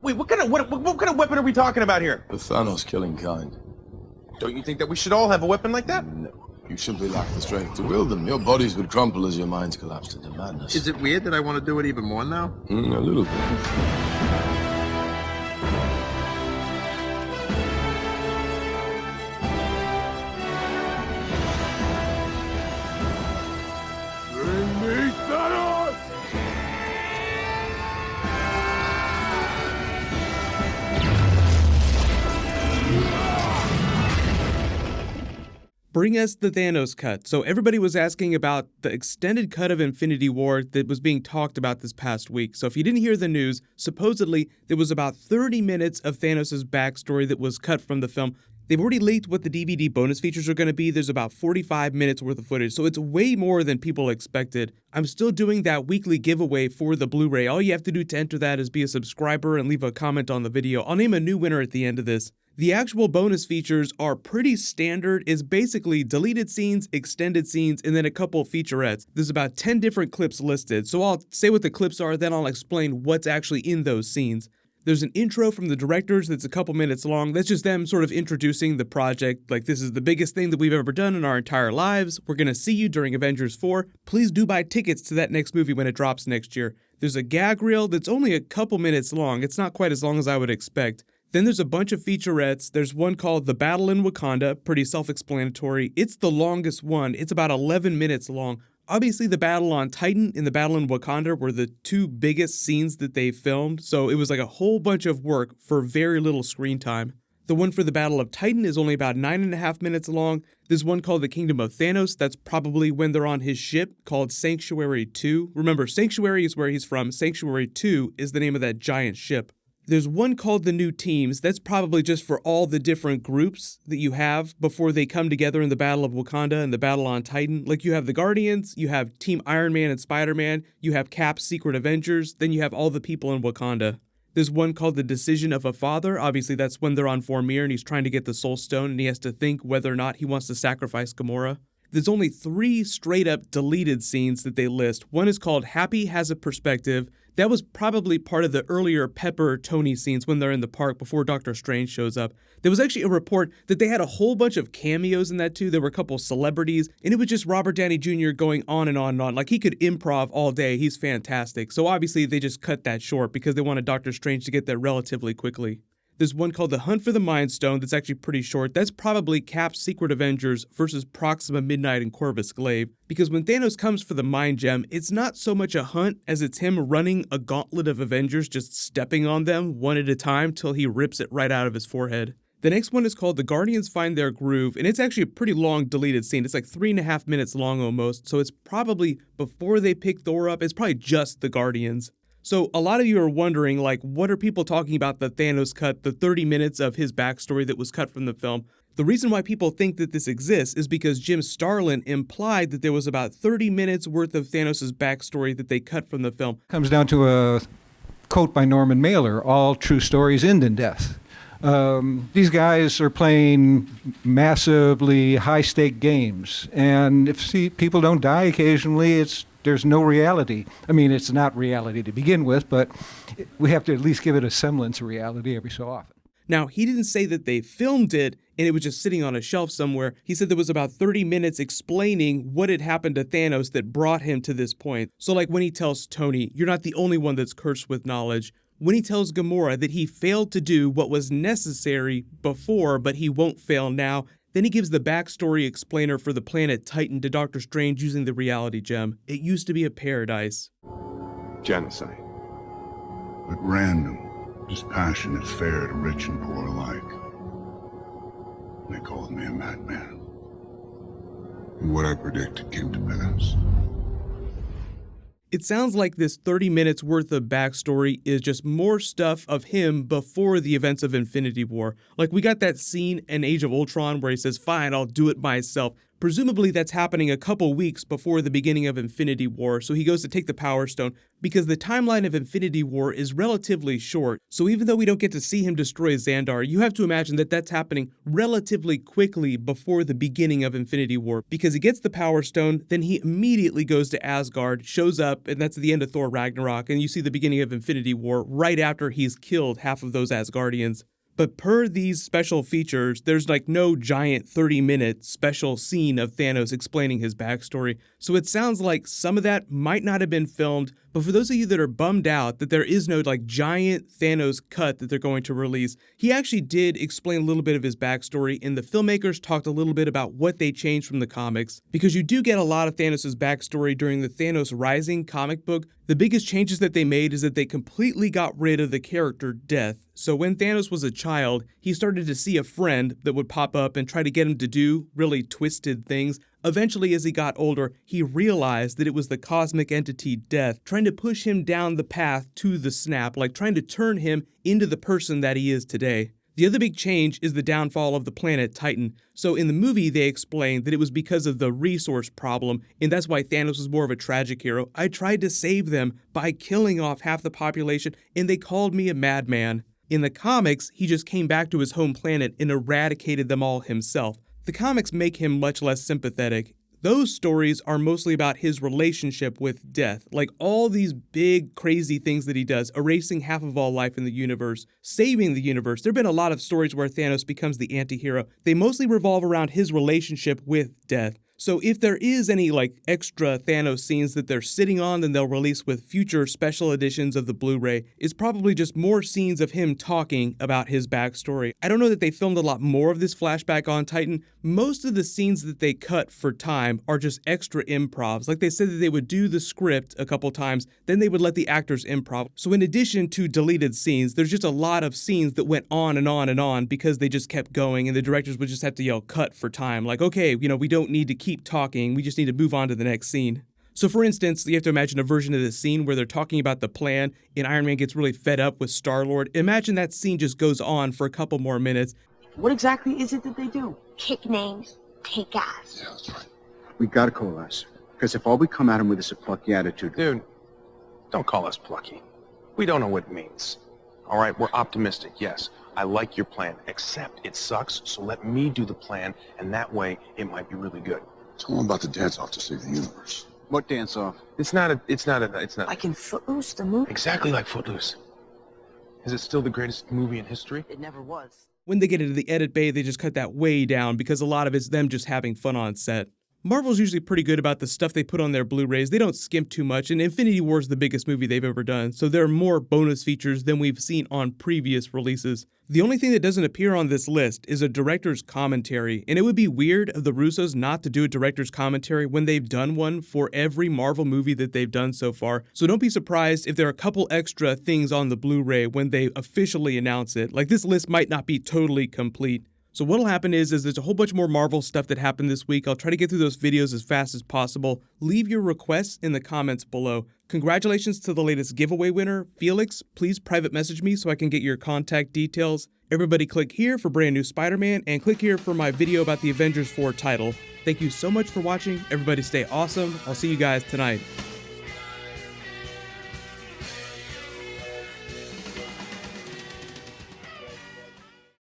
Wait, what kind of weapon are we talking about here? The Thanos killing kind. Don't you think that we should all have a weapon like that? No. You simply lack the strength to wield them. Your bodies would crumple as your minds collapsed into madness. Is it weird that I want to do it even more now? A little bit. Bring me Thanos! Bring us the Thanos cut. So everybody was asking about the extended cut of Infinity War that was being talked about this past week. So if you didn't hear the news, supposedly there was about 30 minutes of Thanos' backstory that was cut from the film. They've already leaked what the DVD bonus features are going to be. There's about 45 minutes worth of footage, so it's way more than people expected. I'm still doing that weekly giveaway for the Blu-ray. All you have to do to enter that is be a subscriber and leave a comment on the video. I'll name a new winner at the end of this. The actual bonus features are pretty standard. It's basically deleted scenes, extended scenes, and then a couple of featurettes. There's about 10 different clips listed, so I'll say what the clips are, then I'll explain what's actually in those scenes. There's an intro from the directors that's a couple minutes long. That's just them sort of introducing the project, like this is the biggest thing that we've ever done in our entire lives. We're going to see you during Avengers 4. Please do buy tickets to that next movie when it drops next year. There's a gag reel that's only a couple minutes long. It's not quite as long as I would expect. Then there's a bunch of featurettes. There's one called The Battle in Wakanda, pretty self-explanatory. It's the longest one. It's about 11 minutes long. Obviously, the battle on Titan and the battle in Wakanda were the two biggest scenes that they filmed, so it was like a whole bunch of work for very little screen time. The one for the Battle of Titan is only about 9.5 minutes long. There's one called The Kingdom of Thanos. That's probably when they're on his ship, called Sanctuary 2. Remember, Sanctuary is where he's from. Sanctuary 2 is the name of that giant ship. There's one called The New Teams. That's probably just for all the different groups that you have before they come together in the Battle of Wakanda and the Battle on Titan. Like you have the Guardians, you have Team Iron Man and Spider-Man, you have Cap's Secret Avengers, then you have all the people in Wakanda. There's one called The Decision of a Father. Obviously, that's when they're on Vormir and he's trying to get the Soul Stone and he has to think whether or not he wants to sacrifice Gamora. There's only 3 straight-up deleted scenes that they list. One is called Happy Has a Perspective. That was probably part of the earlier Pepper-Tony scenes when they're in the park before Doctor Strange shows up. There was actually a report that they had a whole bunch of cameos in that too. There were a couple celebrities, and it was just Robert Downey Jr. going on and on and on. Like, he could improv all day. He's fantastic. So obviously they just cut that short because they wanted Doctor Strange to get there relatively quickly. There's one called The Hunt for the Mind Stone that's actually pretty short. That's probably Cap's Secret Avengers versus Proxima Midnight and Corvus Glaive. Because when Thanos comes for the Mind Gem, it's not so much a hunt as it's him running a gauntlet of Avengers, just stepping on them one at a time till he rips it right out of his forehead. The next one is called The Guardians Find Their Groove, and it's actually a pretty long deleted scene. It's like 3.5 minutes long almost, so it's probably before they pick Thor up, it's probably just the Guardians. So a lot of you are wondering, like, what are people talking about the Thanos cut, the 30 minutes of his backstory that was cut from the film? The reason why people think that this exists is because Jim Starlin implied that there was about 30 minutes worth of Thanos' backstory that they cut from the film. Comes down to a quote by Norman Mailer, all true stories end in death. These guys are playing massively high-stake games, and if people don't die occasionally, there's no reality. I mean, it's not reality to begin with, but we have to at least give it a semblance of reality every so often. Now, he didn't say that they filmed it and it was just sitting on a shelf somewhere. He said there was about 30 minutes explaining what had happened to Thanos that brought him to this point. So like when he tells Tony, you're not the only one that's cursed with knowledge. When he tells Gamora that he failed to do what was necessary before, but he won't fail now. Then he gives the backstory explainer for the planet Titan to Doctor Strange using the reality gem. It used to be a paradise. Genocide. But random, dispassionate, fair to rich and poor alike. They called me a madman. And what I predicted came to pass. It sounds like this 30 minutes worth of backstory is just more stuff of him before the events of Infinity War. Like we got that scene in Age of Ultron where he says, fine, I'll do it myself. Presumably that's happening a couple weeks before the beginning of Infinity War, so he goes to take the Power Stone because the timeline of Infinity War is relatively short. So even though we don't get to see him destroy Xandar, you have to imagine that that's happening relatively quickly before the beginning of Infinity War, because he gets the Power Stone, then he immediately goes to Asgard, shows up, and that's the end of Thor Ragnarok, and you see the beginning of Infinity War right after he's killed half of those Asgardians. But per these special features, there's like no giant 30-minute special scene of Thanos explaining his backstory. So it sounds like some of that might not have been filmed, but for those of you that are bummed out that there is no like giant Thanos cut that they're going to release, he actually did explain a little bit of his backstory, and the filmmakers talked a little bit about what they changed from the comics, because you do get a lot of Thanos' backstory during the Thanos Rising comic book. The biggest changes that they made is that they completely got rid of the character Death. So when Thanos was a child, he started to see a friend that would pop up and try to get him to do really twisted things. Eventually, as he got older, he realized that it was the cosmic entity Death trying to push him down the path to the snap, like trying to turn him into the person that he is today. The other big change is the downfall of the planet Titan. So in the movie, they explained that it was because of the resource problem, and that's why Thanos was more of a tragic hero. I tried to save them by killing off half the population, and they called me a madman. In the comics, he just came back to his home planet and eradicated them all himself. The comics make him much less sympathetic. Those stories are mostly about his relationship with death, like all these big, crazy things that he does, erasing half of all life in the universe, saving the universe. There have been a lot of stories where Thanos becomes the anti-hero. They mostly revolve around his relationship with death. So if there is any like extra Thanos scenes that they're sitting on, then they'll release with future special editions of the Blu-ray, it's probably just more scenes of him talking about his backstory. I don't know that they filmed a lot more of this flashback on Titan. Most of the scenes that they cut for time are just extra improvs. Like they said that they would do the script a couple times, then they would let the actors improv. So in addition to deleted scenes, there's just a lot of scenes that went on and on and on because they just kept going, and the directors would just have to yell cut for time. Like, okay, we don't need to keep talking, we just need to move on to the next scene. So for instance, you have to imagine a version of this scene where they're talking about the plan and Iron Man gets really fed up with Star-Lord. Imagine that scene just goes on for a couple more minutes. What exactly is it that they do? Kick names, take ass. Yeah, that's right. We gotta coalesce. Because if all we come at him with is a plucky attitude... Dude, don't call us plucky. We don't know what it means. All right, we're optimistic, yes. I like your plan, except it sucks, so let me do the plan, and that way it might be really good. Tell him about the dance-off to save the universe. What dance-off? It's not. Like in Footloose, the movie? Exactly like Footloose. Is it still the greatest movie in history? It never was. When they get into the edit bay, they just cut that way down because a lot of it's them just having fun on set. Marvel's usually pretty good about the stuff they put on their Blu-rays. They don't skimp too much, and Infinity War is the biggest movie they've ever done, so there are more bonus features than we've seen on previous releases. The only thing that doesn't appear on this list is a director's commentary, and it would be weird of the Russos not to do a director's commentary when they've done one for every Marvel movie that they've done so far. So don't be surprised if there are a couple extra things on the Blu-ray when they officially announce it. Like, this list might not be totally complete. So what'll happen is there's a whole bunch more Marvel stuff that happened this week. I'll try to get through those videos as fast as possible. Leave your requests in the comments below. Congratulations to the latest giveaway winner, Felix. Please private message me so I can get your contact details. Everybody click here for brand new Spider-Man, and click here for my video about the Avengers 4 title. Thank you so much for watching. Everybody stay awesome. I'll see you guys tonight.